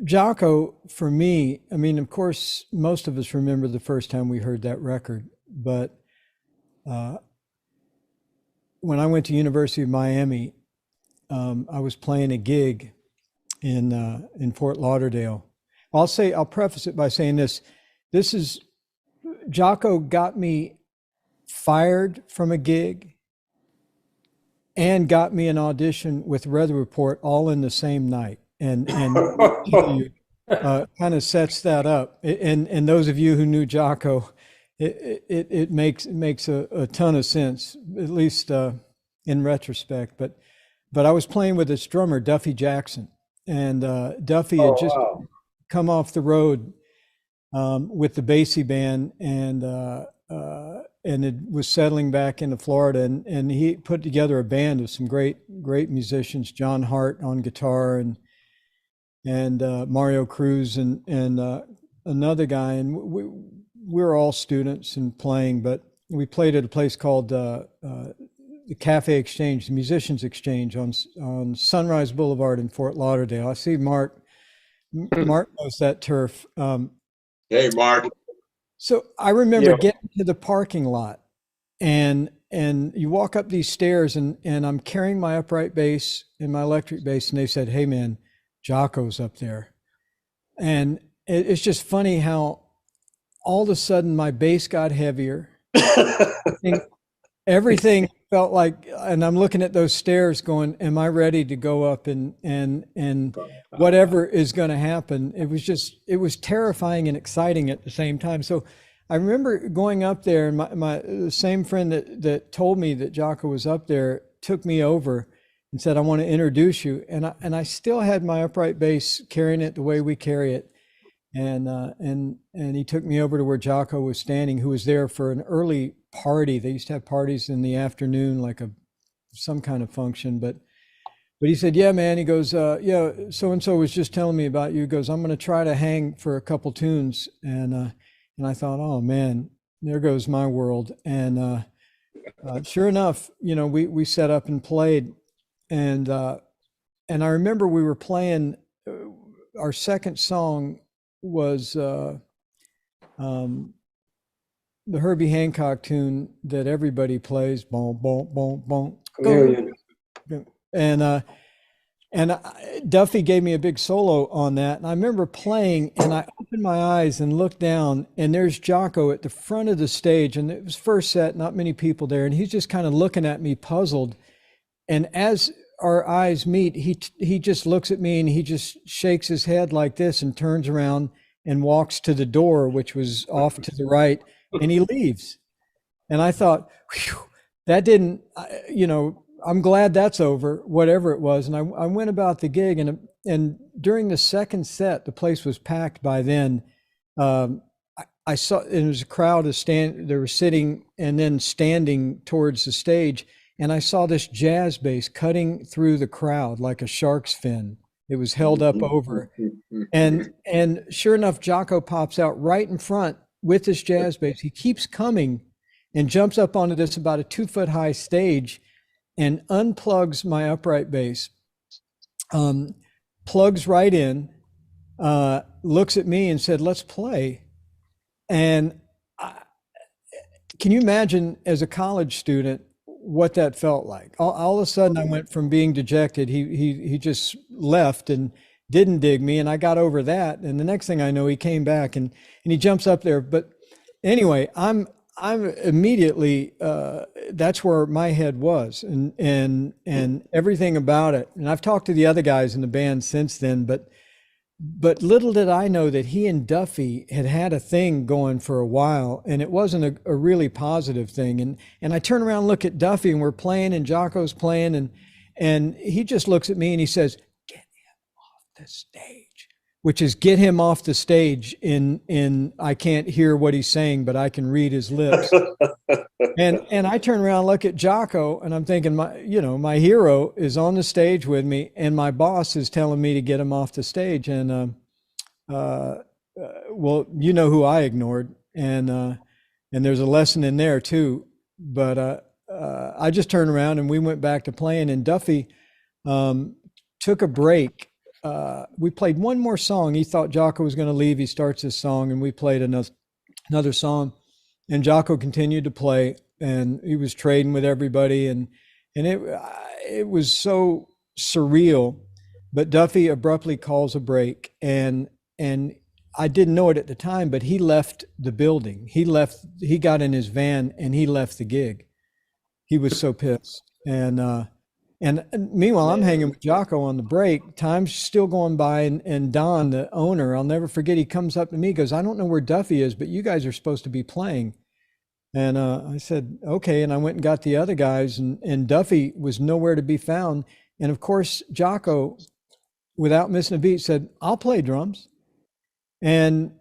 Jaco, for me, I mean, of course, most of us remember the first time we heard that record, but uh, when I went to University of Miami, I was playing a gig in Fort Lauderdale. I'll preface it by saying this. This is Jaco got me fired from a gig and got me an audition with Weather Report all in the same night. And kind of sets that up. And those of you who knew Jaco, it makes a ton of sense, at least in retrospect. But I was playing with this drummer, Duffy Jackson, and Duffy had Oh, just wow. come off the road with the Basie band, and it was settling back into Florida, and he put together a band of some great musicians, John Hart on guitar, and Mario Cruz and another guy, and we were all students and playing, but we played at a place called the Cafe Exchange, the Musicians Exchange on Sunrise Boulevard in Fort Lauderdale. I see Mark. Mark knows that turf. Hey, Mark. So I remember Yeah. getting to the parking lot, and you walk up these stairs, and I'm carrying my upright bass and my electric bass, and they said, "Hey man, Jaco's up there." And it's just funny how all of a sudden my bass got heavier. Everything, everything felt like, and I'm looking at those stairs going, am I ready to go up and whatever is going to happen? It was terrifying and exciting at the same time. So I remember going up there, and the same friend that told me that Jaco was up there took me over and said, "I want to introduce you." And I still had my upright bass, carrying it the way we carry it. And he took me over to where Jaco was standing, who was there for an early party. They used to have parties in the afternoon, like some kind of function. But he said, "Yeah, man." He goes, "Yeah, so and so was just telling me about you." He goes, "I'm going to try to hang for a couple tunes." And I thought, "Oh man, there goes my world." And sure enough, we set up and played, and I remember we were playing. Our second song was um, the Herbie Hancock tune that everybody plays, boom, boom, boom, boom, Chameleon. and Duffy gave me a big solo on that. And I remember playing, and I opened my eyes and looked down, and there's Jaco at the front of the stage, and it was first set, not many people there, and he's just kind of looking at me, puzzled. And as our eyes meet, he just looks at me, and he just shakes his head like this and turns around and walks to the door, which was off to the right, and he leaves. And I thought, "Whew, that didn't, I'm glad that's over," whatever it was. And I went about the gig, and during the second set, the place was packed by then. Um, I saw, and there was a crowd they were sitting and then standing towards the stage. And I saw this jazz bass cutting through the crowd like a shark's fin. It was held up over. And sure enough, Jaco pops out right in front with this jazz bass. He keeps coming and jumps up onto this about a 2 foot high stage and unplugs my upright bass, plugs right in, looks at me and said, "Let's play." And can you imagine, as a college student, what that felt like? All of a sudden, I went from being dejected. He just left and didn't dig me, and I got over that. And the next thing I know, he came back and he jumps up there. But anyway, I'm immediately that's where my head was, and everything about it. And I've talked to the other guys in the band since then, but little did I know that he and Duffy had a thing going for a while, and it wasn't a really positive thing. And I turn around, and look at Duffy, and we're playing, and Jaco's playing, and he just looks at me and he says, "Get him off the stage," which is get him off the stage in I can't hear what he's saying, but I can read his lips. And I turn around, look at Jaco, and I'm thinking, my hero is on the stage with me, and my boss is telling me to get him off the stage. And well, you know who I ignored, and there's a lesson in there too. But I just turned around and we went back to playing, and Duffy took a break we played one more song. He thought Jaco was going to leave. He starts this song, and we played another song, and Jaco continued to play, and he was trading with everybody, and it was so surreal. But Duffy abruptly calls a break, and I didn't know it at the time, but he left the building. He got in his van and he left the gig. He was so pissed. And meanwhile, I'm hanging with Jaco on the break. Time's still going by, and Don, the owner, I'll never forget, he comes up to me, goes, "I don't know where Duffy is, but you guys are supposed to be playing." And I said, "Okay." And I went and got the other guys, and Duffy was nowhere to be found. And of course, Jaco, without missing a beat, said, "I'll play drums." And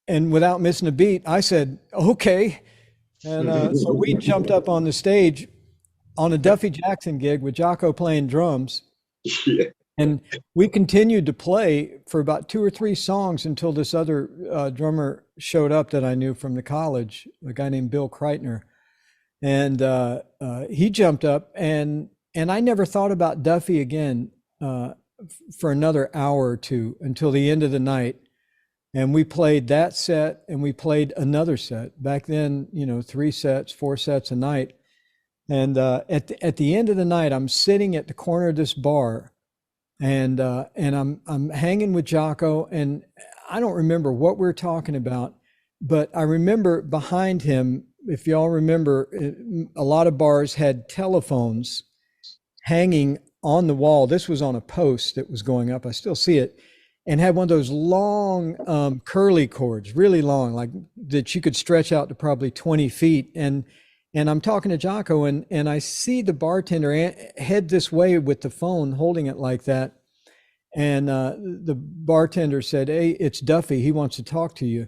without missing a beat, I said, "Okay." And so we jumped up on the stage on a Duffy Jackson gig with Jaco playing drums. Yeah. And we continued to play for about 2 or 3 songs until this other drummer showed up that I knew from the college, a guy named Bill Kreitner. And he jumped up, and I never thought about Duffy again for another hour or two until the end of the night. And we played that set, and we played another set. Back then, 3 sets, 4 sets a night. And at the end of the night, I'm sitting at the corner of this bar, and I'm hanging with Jaco, and I don't remember what we're talking about, but I remember behind him, if y'all remember, a lot of bars had telephones hanging on the wall. This was on a post that was going up. I still see it, and had one of those long curly cords, really long, like that you could stretch out to probably 20 feet. And I'm talking to Jaco, and I see the bartender head this way with the phone, holding it like that. And the bartender said, "Hey, it's Duffy. He wants to talk to you."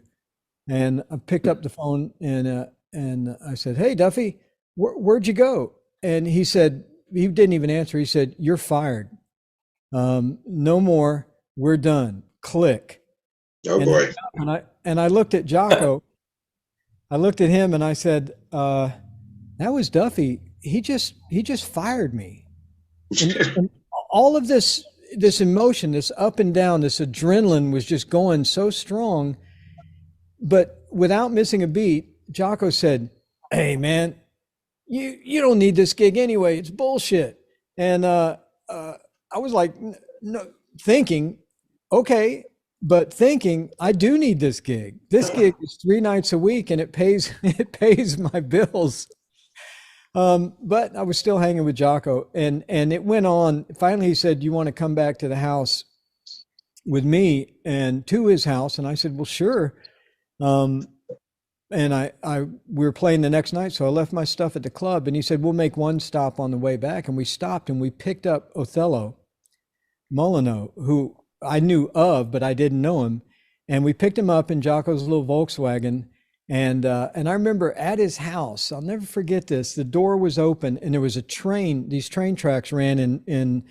And I picked up the phone, and I said, "Hey, Duffy, where'd you go?" And he said, he didn't even answer. He said, "You're fired. No more. We're done. Click." Oh boy. And I looked at Jaco. I looked at him, and I said, "That was Duffy. He just fired me." And all of this emotion, this up and down, this adrenaline was just going so strong. But without missing a beat, Jaco said, "Hey man, you don't need this gig anyway. It's bullshit." And I was like, no, thinking, okay, but thinking I do need this gig. This gig is 3 nights a week, and it pays my bills. But I was still hanging with Jaco, and it went on. Finally, he said, "You want to come back to the house with me and to his house?" And I said, "Well, sure." And we were playing the next night, so I left my stuff at the club, and he said, "We'll make one stop on the way back." And we stopped, and we picked up Othello Molyneux, who I knew of, but I didn't know him. And we picked him up in Jaco's little Volkswagen. And I remember at his house, I'll never forget this, the door was open, and there was a train. These train tracks ran in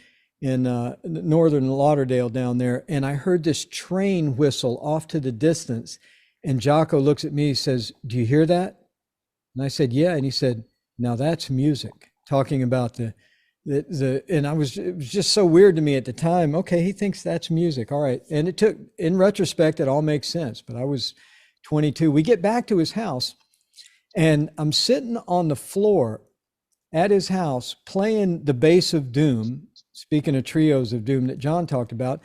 northern Lauderdale down there. And I heard this train whistle off to the distance. And Jaco looks at me, he says, "Do you hear that?" And I said, "Yeah." And he said, "Now that's music," talking about and it was just so weird to me at the time. Okay, he thinks that's music. All right. And in retrospect, it all makes sense. But I was 22. We get back to his house, and I'm sitting on the floor at his house playing the bass of doom, speaking of trios of doom that John talked about,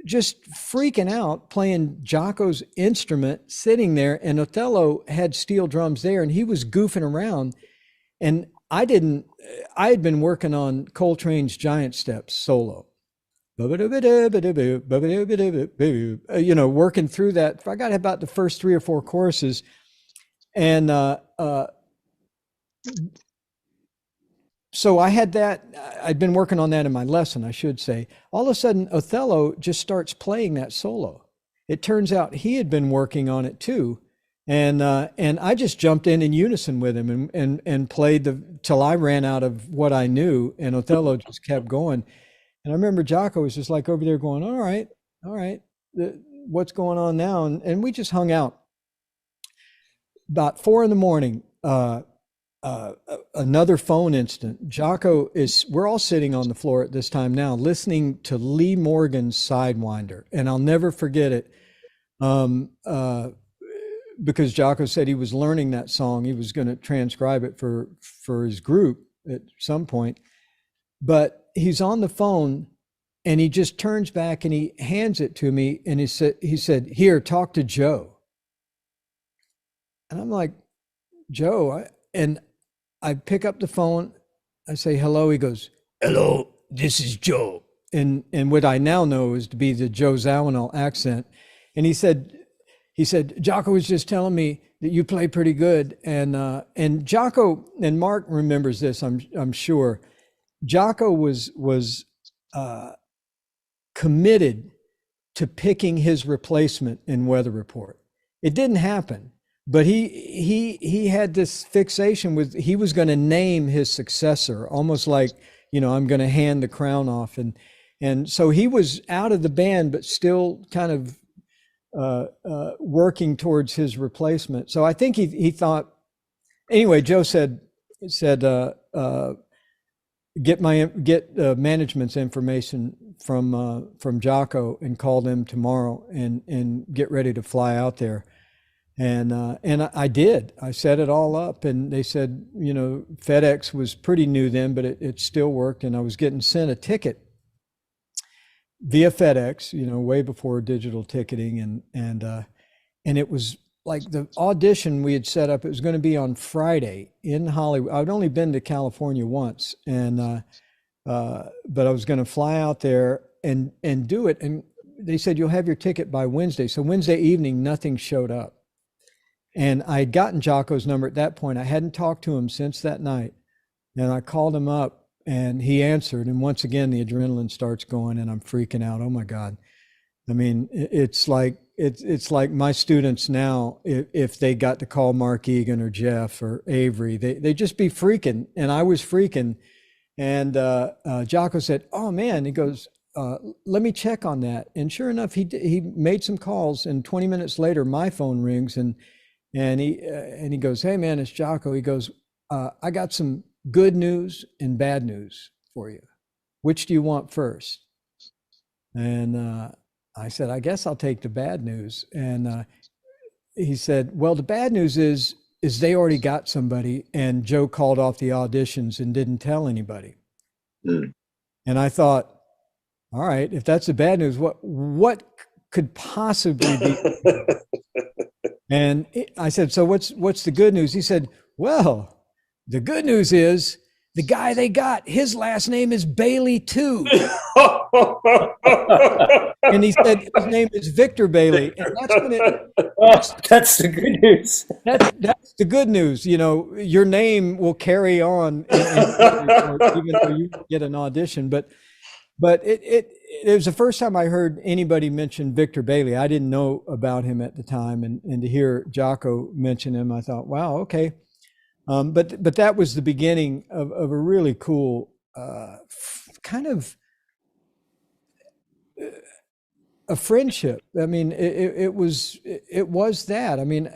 just freaking out, playing Jaco's instrument, sitting there, and Othello had steel drums there, and he was goofing around. And I had been working on Coltrane's Giant Steps solo, working through that. I got about the first 3 or 4 choruses, and so I had that. I'd been working on that in my lesson, I should say. All of a sudden, Othello just starts playing that solo. It turns out he had been working on it too, and I just jumped in unison with him and played till I ran out of what I knew, and Othello just kept going. And I remember Jaco was just like over there going, all right, what's going on now? And we just hung out. About 4 a.m, another phone incident. We're all sitting on the floor at this time now, listening to Lee Morgan's Sidewinder, and I'll never forget it. Because Jaco said he was learning that song. He was going to transcribe it for his group at some point. But he's on the phone and he just turns back and he hands it to me and he said, "Here, talk to Joe." And I'm like, "Joe?" And I pick up the phone. I say, "Hello." He goes, "Hello, this is Joe." And what I now know is to be the Joe Zawinul accent. And he said, "Jaco was just telling me that you play pretty good." And Jaco, and Mark remembers this, I'm sure. Jaco was committed to picking his replacement in Weather Report. It didn't happen, but he had this fixation with, he was going to name his successor, almost like, I'm going to hand the crown off. And so he was out of the band, but still kind of working towards his replacement. So I think he thought, anyway, Joe said, get management's information from Jaco and call them tomorrow and get ready to fly out there. And I did. I set it all up, and they said, FedEx was pretty new then, but it still worked. And I was getting sent a ticket via FedEx, way before digital ticketing, and it was like the audition we had set up. It was going to be on Friday in Hollywood. I'd only been to California once, but I was going to fly out there and do it. And they said, "You'll have your ticket by Wednesday." So Wednesday evening, nothing showed up, and I had gotten Jaco's number at that point. I hadn't talked to him since that night, and I called him up. And he answered, and once again the adrenaline starts going, and I'm freaking out. Oh my God! I mean, it's like my students now. If they got to call Mark Egan or Jeff or Avery, they just be freaking, and I was freaking. And Jaco said, "Oh man," he goes, "Let me check on that." And sure enough, he made some calls, and 20 minutes later, my phone rings, and he goes, "Hey man, it's Jaco." He goes, "I got some good news and bad news for you. Which do you want first?" And I said, "I guess I'll take the bad news." And he said, "Well, the bad news is they already got somebody, and Joe called off the auditions and didn't tell anybody." And I thought, all right, if that's the bad news, what could possibly be? And I said, "So what's the good news?" He said, "Well, the good news is the guy they got, his last name is Bailey too." And he said his name is Victor Bailey. And that's the good news. That's the good news. Your name will carry on even though you get an audition. But it was the first time I heard anybody mention Victor Bailey. I didn't know about him at the time. And to hear Jaco mention him, I thought, wow, okay. But that was the beginning of a really cool kind of a friendship. I mean, it was that. I mean,